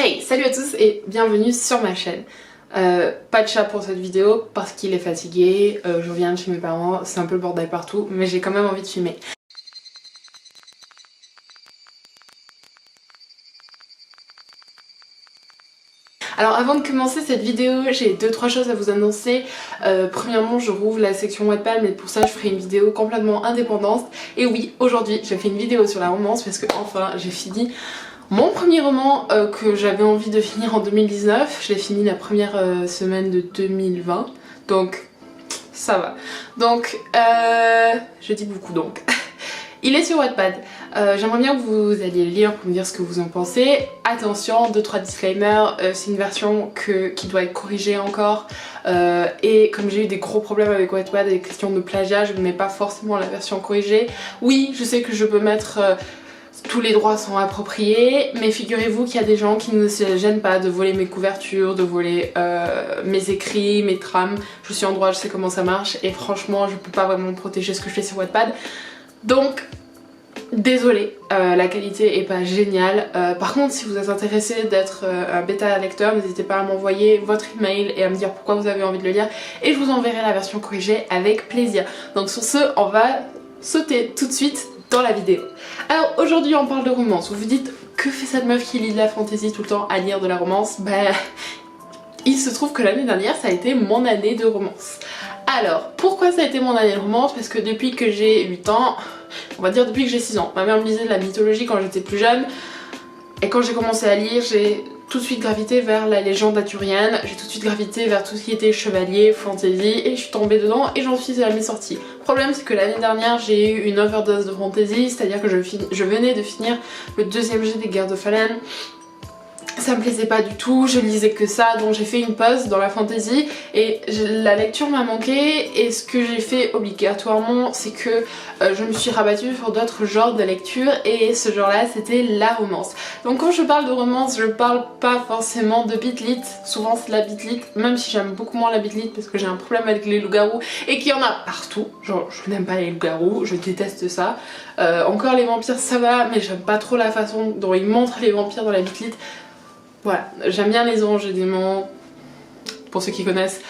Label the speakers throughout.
Speaker 1: Hey, salut à tous et bienvenue sur ma chaîne. Pas de chat pour cette vidéo parce qu'il est fatigué, je reviens de chez mes parents, c'est un peu le bordel partout, mais j'ai quand même envie de filmer. Alors avant de commencer cette vidéo, j'ai 2-3 choses à vous annoncer. Premièrement, je rouvre la section Wattpad, mais pour ça je ferai une vidéo complètement indépendante. Et oui, aujourd'hui j'ai fait une vidéo sur la romance parce que enfin j'ai fini mon premier roman que j'avais envie de finir en 2019. Je l'ai fini la première semaine de 2020, donc ça va. Donc, je dis beaucoup donc. Il est sur Wattpad. J'aimerais bien que vous alliez le lire pour me dire ce que vous en pensez. Attention, 2-3 disclaimers, c'est une version qui doit être corrigée encore. Et comme j'ai eu des gros problèmes avec Wattpad, des questions de plagiat, je ne mets pas forcément la version corrigée. Oui, je sais que je peux mettre... tous les droits sont appropriés, mais figurez-vous qu'il y a des gens qui ne se gênent pas de voler mes couvertures, de voler mes écrits, mes trames. Je suis en droit, je sais comment ça marche et franchement je peux pas vraiment protéger ce que je fais sur Wattpad. Donc désolée, la qualité est pas géniale. Par contre, si vous êtes intéressé d'être un bêta lecteur, n'hésitez pas à m'envoyer votre email et à me dire pourquoi vous avez envie de le lire et je vous enverrai la version corrigée avec plaisir. Donc sur ce, on va sauter tout de suite dans la vidéo. Alors aujourd'hui on parle de romance. Vous vous dites, que fait cette meuf qui lit de la fantasy tout le temps à lire de la romance? Ben, il se trouve que l'année dernière ça a été mon année de romance. Alors pourquoi ça a été mon année de romance? Parce que depuis que j'ai 8 ans, on va dire depuis que j'ai 6 ans, ma mère me lisait de la mythologie quand j'étais plus jeune. Et quand j'ai commencé à lire, j'ai tout de suite gravité vers la légende arthurienne, j'ai tout de suite gravité vers tout ce qui était chevalier, fantasy, et je suis tombée dedans et j'en suis jamais sortie. Le problème c'est que l'année dernière j'ai eu une overdose de fantasy, c'est-à-dire que je venais de finir le deuxième jet des Guerres de Fallen. Ça me plaisait pas du tout, je lisais que ça, donc j'ai fait une pause dans la fantasy et la lecture m'a manqué. Et ce que j'ai fait obligatoirement, c'est que je me suis rabattue sur d'autres genres de lecture et ce genre là c'était la romance. Donc quand je parle de romance, je parle pas forcément de beat-lit, souvent c'est la beat-lit, même si j'aime beaucoup moins la beat-lit parce que j'ai un problème avec les loups-garous et qu'il y en a partout. Genre je n'aime pas les loups-garous, je déteste ça. Encore les vampires ça va, mais j'aime pas trop la façon dont ils montrent les vampires dans la beat-lit. Voilà, j'aime bien les anges et démons, pour ceux qui connaissent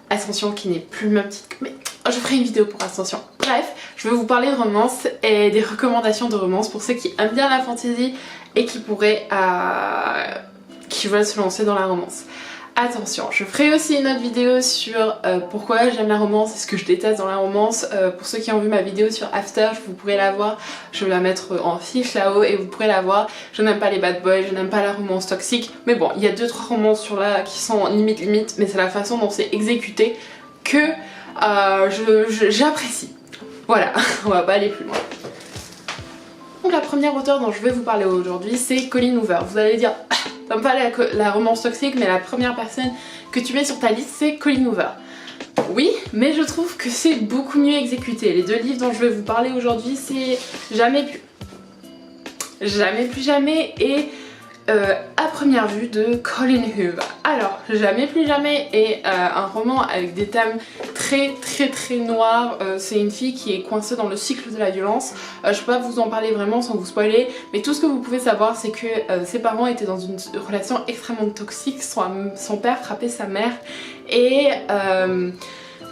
Speaker 1: Ascension qui n'est plus ma petite... Mais je ferai une vidéo pour Ascension. Bref, je vais vous parler de romance et des recommandations de romance pour ceux qui aiment bien la fantasy et qui pourraient... qui veulent se lancer dans la romance. Attention, je ferai aussi une autre vidéo sur pourquoi j'aime la romance et ce que je déteste dans la romance. Pour ceux qui ont vu ma vidéo sur After, vous pourrez la voir, je vais la mettre en fiche là-haut et vous pourrez la voir. Je n'aime pas les bad boys, je n'aime pas la romance toxique, mais bon, il y a 2-3 romances sur là qui sont limite, mais c'est la façon dont c'est exécuté que j'apprécie. Voilà, on va pas aller plus loin. Donc la première auteure dont je vais vous parler aujourd'hui, c'est Colleen Hoover. Vous allez dire... T'aimes pas la romance toxique, mais la première personne que tu mets sur ta liste c'est Colleen Hoover. Oui, mais je trouve que c'est beaucoup mieux exécuté. Les deux livres dont je vais vous parler aujourd'hui c'est Jamais plus. Jamais plus jamais et à première vue de Colleen Hoover. Alors, Jamais plus jamais est un roman avec des thèmes très noirs. C'est une fille qui est coincée dans le cycle de la violence. Je peux pas vous en parler vraiment sans vous spoiler, mais tout ce que vous pouvez savoir c'est que ses parents étaient dans une relation extrêmement toxique. Son père frappait sa mère et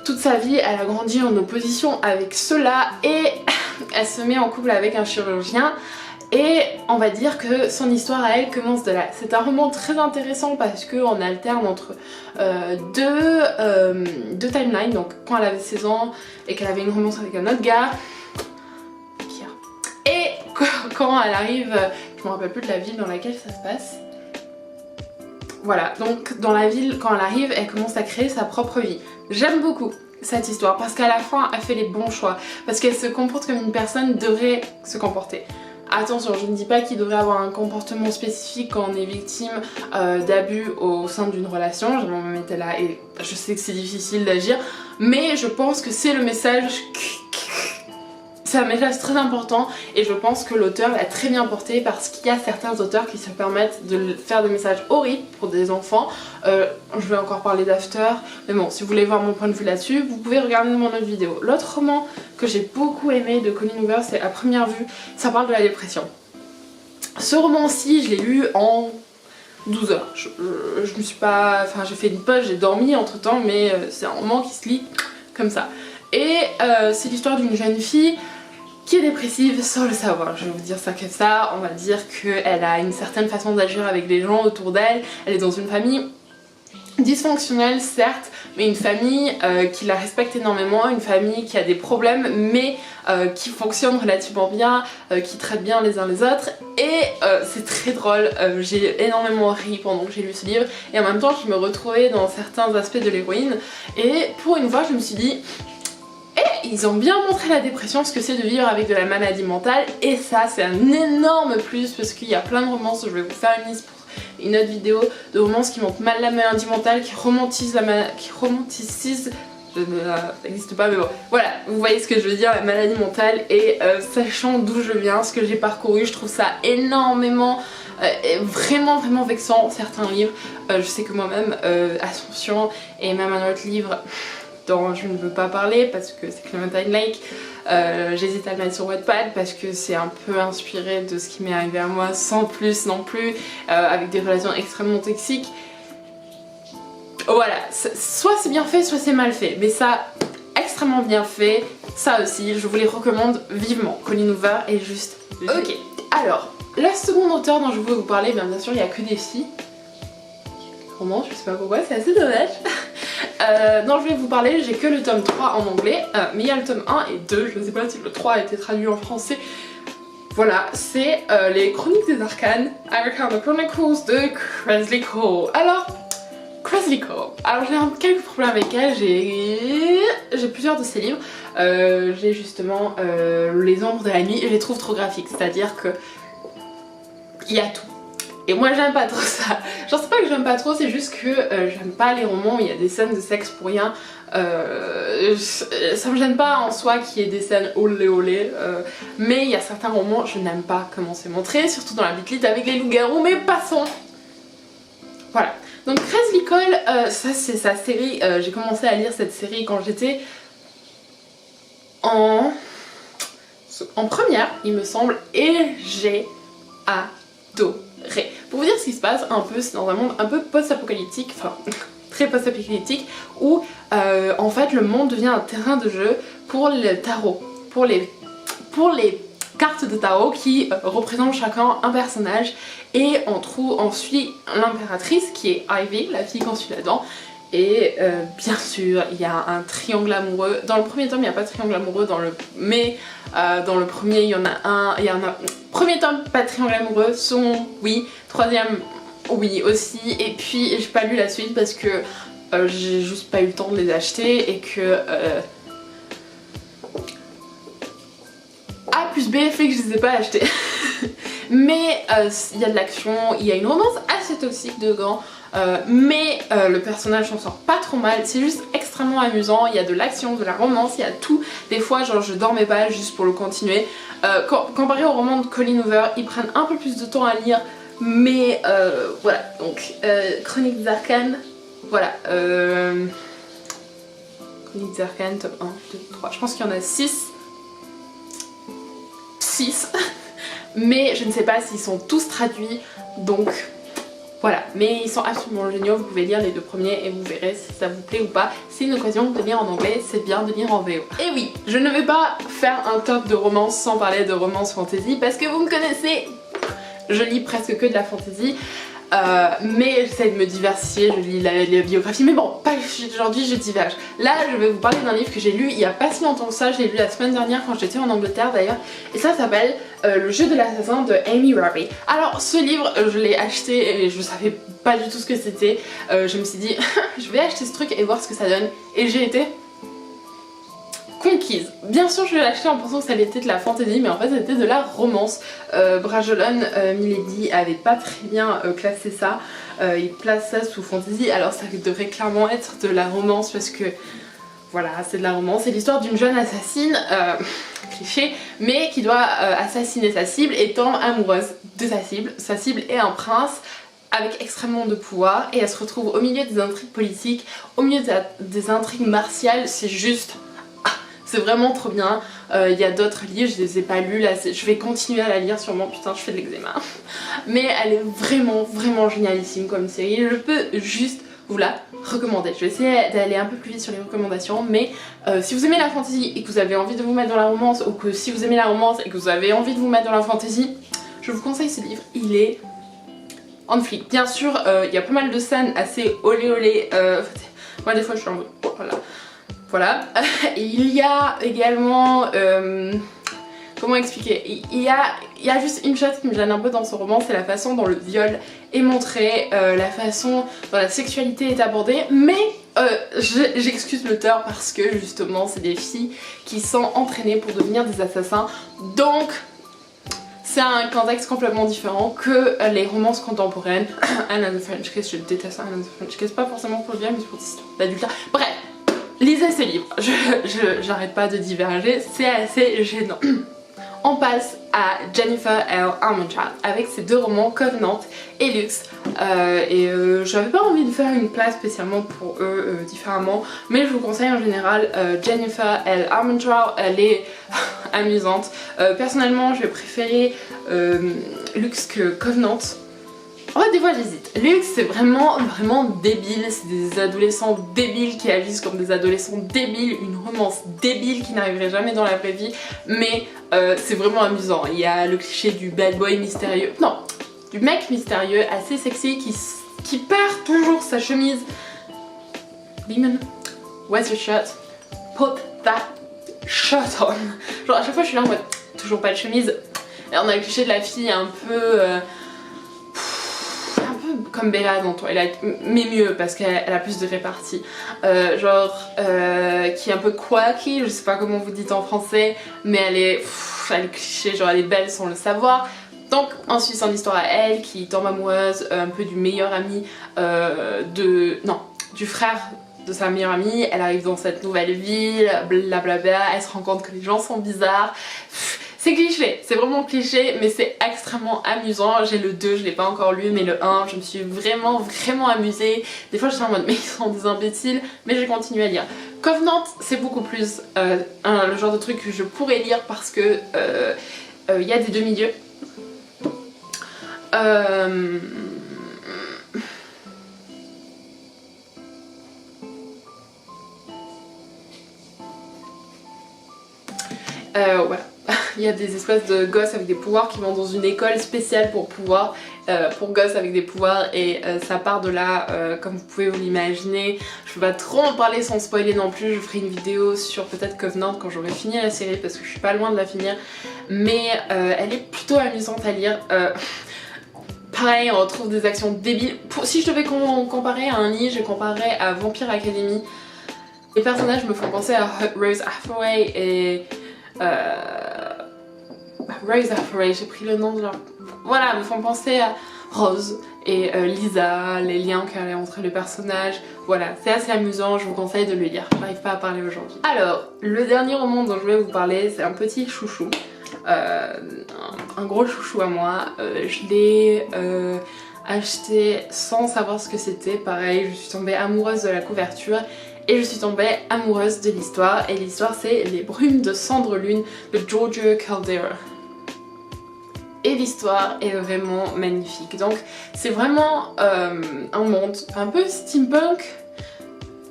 Speaker 1: toute sa vie elle a grandi en opposition avec cela et elle se met en couple avec un chirurgien. Et on va dire que son histoire à elle commence de là. C'est un roman très intéressant parce qu'on alterne entre deux timelines. Donc quand elle avait 16 ans et qu'elle avait une romance avec un autre gars, et quand elle arrive, je me rappelle plus de la ville dans laquelle ça se passe. Voilà, donc dans la ville, quand elle arrive, elle commence à créer sa propre vie. J'aime beaucoup cette histoire parce qu'à la fin, elle fait les bons choix. Parce qu'elle se comporte comme une personne devrait se comporter. Attention, je ne dis pas qu'il devrait avoir un comportement spécifique quand on est victime d'abus au sein d'une relation. Je m'en mettais là et je sais que c'est difficile d'agir, mais je pense que c'est le message... C'est un message très important et je pense que l'auteur l'a très bien porté parce qu'il y a certains auteurs qui se permettent de faire des messages horribles pour des enfants. Je vais encore parler d'After, mais bon, si vous voulez voir mon point de vue là-dessus, vous pouvez regarder mon autre vidéo. L'autre roman que j'ai beaucoup aimé de Colleen Hoover, c'est À première vue, ça parle de la dépression. Ce roman-ci, je l'ai lu en 12 heures. Je me suis pas... Enfin j'ai fait une pause, j'ai dormi entre temps, mais c'est un roman qui se lit comme ça. Et c'est l'histoire d'une jeune fille qui est dépressive sans le savoir. Je vais vous dire ça comme ça. On va dire qu'elle a une certaine façon d'agir avec les gens autour d'elle. Elle est dans une famille dysfonctionnelle certes, mais une famille qui la respecte énormément, une famille qui a des problèmes mais qui fonctionne relativement bien, qui traite bien les uns les autres, et c'est très drôle. J'ai énormément ri pendant que j'ai lu ce livre, et en même temps je me retrouvais dans certains aspects de l'héroïne, et pour une fois je me suis dit ils ont bien montré la dépression, ce que c'est de vivre avec de la maladie mentale, et ça c'est un énorme plus, parce qu'il y a plein de romances, je vais vous faire une liste pour une autre vidéo de romances qui montrent mal la maladie mentale, qui romantisent ça n'existe pas mais bon, voilà, vous voyez ce que je veux dire, la maladie mentale, et sachant d'où je viens, ce que j'ai parcouru, je trouve ça énormément vraiment vexant, certains livres. Je sais que moi-même, Ascension et même un autre livre dont je ne veux pas parler parce que c'est Clementine Lake, j'hésite à le mettre sur Wattpad parce que c'est un peu inspiré de ce qui m'est arrivé à moi, sans plus non plus, avec des relations extrêmement toxiques. Voilà, soit c'est bien fait, soit c'est mal fait, mais ça, extrêmement bien fait, ça aussi, je vous les recommande vivement. Colleen Hoover est juste... Ok, alors, la seconde auteure dont je voulais vous parler, bien sûr, il n'y a que des filles. Roman, je sais pas pourquoi, c'est assez dommage. dont je vais vous parler, j'ai que le tome 3 en anglais, mais il y a le tome 1 et 2, je ne sais pas si le 3 a été traduit en français. Voilà, c'est les Chroniques des Arcanes, Arcana Chronicles de Kresley Cole. Alors, Kresley Cole, alors j'ai quelques problèmes avec elle, j'ai plusieurs de ses livres. J'ai justement Les Ombres de la Nuit, je les trouve trop graphiques, c'est-à-dire que il y a tout. Et moi j'aime pas trop ça. Genre c'est pas que j'aime pas trop, c'est juste que j'aime pas les romans où il y a des scènes de sexe pour rien. Ça me gêne pas en soi qu'il y ait des scènes olé olé, mais il y a certains romans, je n'aime pas comment c'est montré, surtout dans la Beat avec les loups-garous, mais passons. Voilà. Donc Kresley Cole, ça c'est sa série, j'ai commencé à lire cette série quand j'étais en première, il me semble, et j'ai adoré. Pour vous dire ce qui se passe un peu, c'est dans un monde un peu post-apocalyptique, enfin très post-apocalyptique, où en fait le monde devient un terrain de jeu pour le tarot, pour les cartes de tarot qui représentent chacun un personnage, et on suit l'impératrice qui est Ivy, la fille qu'on suit là-dedans. Et bien sûr il y a un triangle amoureux. Dans le premier tome il n'y a pas de triangle amoureux, mais dans le premier il y en a un, premier tome pas de triangle amoureux, second oui, troisième oui aussi, et puis j'ai pas lu la suite parce que j'ai juste pas eu le temps de les acheter, et que A plus B fait que je les ai pas achetés. Mais il y a de l'action, il y a une romance assez toxique dedans, mais le personnage s'en sort pas trop mal, c'est juste extrêmement amusant, il y a de l'action, de la romance, il y a tout. Des fois genre je dormais pas juste pour le continuer. Comparé au roman de Colleen Hoover, ils prennent un peu plus de temps à lire, mais voilà, donc Chroniques des Arcanes, voilà. Chroniques des Arcanes, tome 1, 2, 3, je pense qu'il y en a 6. Mais je ne sais pas s'ils sont tous traduits, donc voilà. Mais ils sont absolument géniaux, vous pouvez lire les deux premiers et vous verrez si ça vous plaît ou pas. C'est une occasion de lire en anglais, c'est bien de lire en VO. Et oui, je ne vais pas faire un top de romance sans parler de romance fantasy, parce que vous me connaissez, je lis presque que de la fantasy. Mais j'essaie de me diversifier, je lis les biographies, mais bon, pas aujourd'hui, je diverge. Là, je vais vous parler d'un livre que j'ai lu il y a pas si longtemps que ça, je l'ai lu la semaine dernière quand j'étais en Angleterre d'ailleurs, et ça s'appelle Le jeu de l'assassin de Amy Rabie. Alors ce livre, je l'ai acheté et je savais pas du tout ce que c'était, je me suis dit, je vais acheter ce truc et voir ce que ça donne, et j'ai été conquise. Bien sûr je l'ai acheté en pensant que ça allait être de la fantasy, mais en fait c'était de la romance. Bragelonne Milady avait pas très bien classé ça, il place ça sous fantasy, alors ça devrait clairement être de la romance parce que voilà, c'est de la romance. C'est l'histoire d'une jeune assassine, cliché, mais qui doit assassiner sa cible étant amoureuse de sa cible. Sa cible est un prince avec extrêmement de pouvoir, et elle se retrouve au milieu des intrigues politiques, au milieu des intrigues martiales. C'est juste... C'est vraiment trop bien. Il y a d'autres livres, je les ai pas lus, là je vais continuer à la lire sûrement, putain je fais de l'eczéma. Mais elle est vraiment génialissime comme série, je peux juste vous la recommander. Je vais essayer d'aller un peu plus vite sur les recommandations, mais si vous aimez la fantasy et que vous avez envie de vous mettre dans la romance, ou que si vous aimez la romance et que vous avez envie de vous mettre dans la fantasy, je vous conseille ce livre, il est on flic. Bien sûr, il y a pas mal de scènes assez olé olé, moi des fois je suis en mode, oh, voilà. Et il y a également, comment expliquer, il y a juste une chose qui me gêne un peu dans ce roman, c'est la façon dont le viol est montré, la façon dont la sexualité est abordée, mais j'excuse l'auteur parce que justement c'est des filles qui sont entraînées pour devenir des assassins, donc c'est un contexte complètement différent que les romances contemporaines. Anne and the French Kiss, je déteste Anne and the French Kiss, pas forcément pour le bien mais pour l'histoire d'adultère. Bref, lisez ces livres, j'arrête pas de diverger, c'est assez gênant. On passe à Jennifer L. Armentrout avec ses deux romans Covenant et Lux. J'avais pas envie de faire une place spécialement pour eux différemment, mais je vous conseille en général Jennifer L. Armentrout, elle est amusante. Personnellement, je vais préférer Lux que Covenant. En fait, des fois j'hésite. Lux c'est vraiment débile, c'est des adolescents débiles qui agissent comme des adolescents débiles, une romance débile qui n'arriverait jamais dans la vraie vie, mais c'est vraiment amusant. Il y a le cliché du bad boy mystérieux, non, du mec mystérieux assez sexy qui perd toujours sa chemise. Demon, where's your shirt? Put that shirt on. Genre à chaque fois je suis là en mode, toujours pas de chemise. Et on a le cliché de la fille un peu comme Bella dans Twilight, mais mieux parce qu'elle a plus de répartie, qui est un peu quirky, je sais pas comment vous dites en français, mais elle est cliché, genre elle est belle sans le savoir. Donc ensuite c'est une histoire à elle qui tombe amoureuse un peu du meilleur ami du frère de sa meilleure amie. Elle arrive dans cette nouvelle ville, blablabla, elle se rend compte que les gens sont bizarres. C'est cliché, c'est vraiment cliché, mais c'est extrêmement amusant. J'ai le 2, je l'ai pas encore lu, mais le 1, je me suis vraiment amusée. Des fois j'étais en mode mais ils sont des imbéciles, mais j'ai continué à lire. Covenant, c'est beaucoup plus le genre de truc que je pourrais lire parce que il y a des demi-dieux. Voilà. Il y a des espèces de gosses avec des pouvoirs qui vont dans une école spéciale pour gosses avec des pouvoirs et ça part de là, comme vous pouvez vous l'imaginer. Je peux pas trop en parler sans spoiler non plus, je ferai une vidéo sur peut-être Covenant quand j'aurai fini la série parce que je suis pas loin de la finir, mais elle est plutôt amusante à lire. Pareil, on retrouve des actions débiles. Si je devais comparer à un livre, je comparerais à Vampire Academy. Les personnages me font penser à Rose Hathaway et Rose Hathaway, j'ai pris le nom de leur... Voilà, me font penser à Rose et Lisa, les liens qu'il y a entre les personnages. Voilà, c'est assez amusant, je vous conseille de le lire. J'arrive pas à parler aujourd'hui. Alors, le dernier roman dont je vais vous parler, c'est un petit chouchou. Un gros chouchou à moi. Je l'ai acheté sans savoir ce que c'était. Pareil, je suis tombée amoureuse de la couverture. Et je suis tombée amoureuse de l'histoire. Et l'histoire c'est Les Brumes de Cendre Lune de Giorgio Caldera. Et l'histoire est vraiment magnifique. Donc c'est vraiment un monde un peu steampunk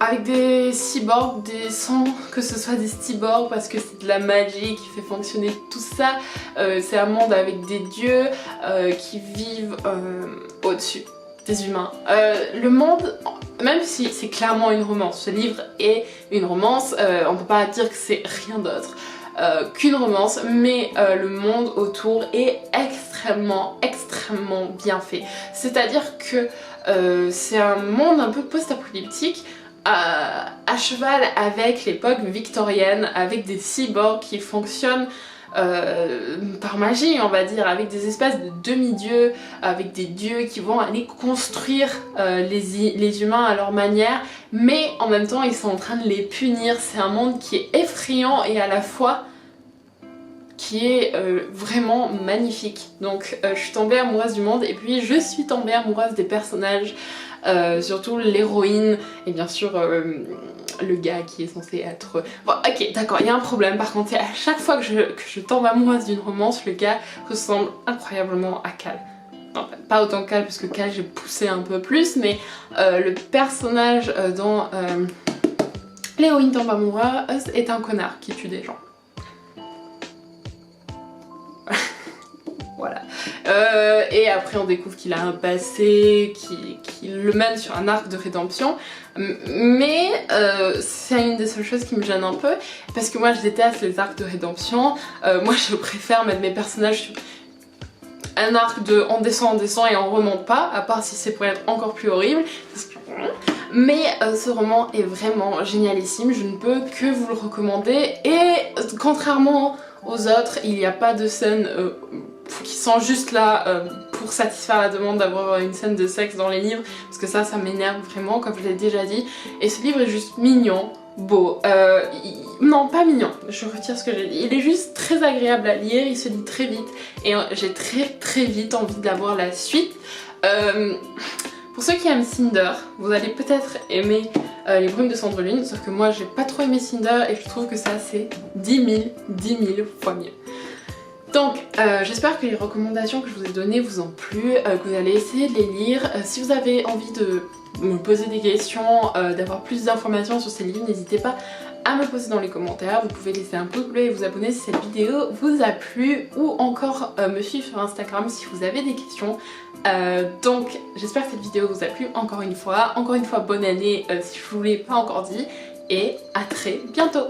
Speaker 1: avec des cyborgs, sans que ce soit des cyborgs parce que c'est de la magie qui fait fonctionner tout ça. C'est un monde avec des dieux qui vivent au-dessus des humains. Le monde, même si c'est clairement une romance, ce livre est une romance, on peut pas dire que c'est rien d'autre qu'une romance, mais le monde autour est extrêmement bien fait. C'est-à-dire que c'est un monde un peu post-apocalyptique, à cheval avec l'époque victorienne, avec des cyborgs qui fonctionnent par magie, on va dire, avec des espèces de demi-dieux, avec des dieux qui vont aller construire les humains à leur manière, mais en même temps ils sont en train de les punir. C'est un monde qui est effrayant et à la fois qui est vraiment magnifique. Donc je suis tombée amoureuse du monde et puis je suis tombée amoureuse des personnages, surtout l'héroïne et bien sûr le gars qui est censé être... Bon ok d'accord, il y a un problème par contre, c'est à chaque fois que je tombe amoureuse d'une romance, le gars ressemble incroyablement à Cal. Non, pas autant que Cal, parce que Cal j'ai poussé un peu plus, mais le personnage dans l'héroïne tombe amoureuse est un connard qui tue des gens. Voilà. Et après on découvre qu'il a un passé qui le mène sur un arc de rédemption, mais c'est une des seules choses qui me gêne un peu, parce que moi je déteste les arcs de rédemption. Moi je préfère mettre mes personnages sur un arc de on descend et on remonte pas, à part si c'est pour être encore plus horrible. Mais ce roman est vraiment génialissime, je ne peux que vous le recommander, et contrairement aux autres, il n'y a pas de scène qui sont juste là pour satisfaire la demande d'avoir une scène de sexe dans les livres, parce que ça m'énerve vraiment, comme je l'ai déjà dit. Et ce livre est juste mignon, beau, non pas mignon, je retire ce que j'ai dit, il est juste très agréable à lire, il se lit très vite, et j'ai très vite envie d'avoir la suite. Pour ceux qui aiment Cinder, vous allez peut-être aimer Les Brumes de Cendrelune, sauf que moi j'ai pas trop aimé Cinder et je trouve que ça c'est 10 000 fois mieux. Donc j'espère que les recommandations que je vous ai données vous ont plu, que vous allez essayer de les lire. Si vous avez envie de me poser des questions, d'avoir plus d'informations sur ces livres, n'hésitez pas à me poser dans les commentaires. Vous pouvez laisser un pouce bleu et vous abonner si cette vidéo vous a plu, ou encore me suivre sur Instagram si vous avez des questions. Donc j'espère que cette vidéo vous a plu encore une fois bonne année si je vous l'ai pas encore dit, et à très bientôt.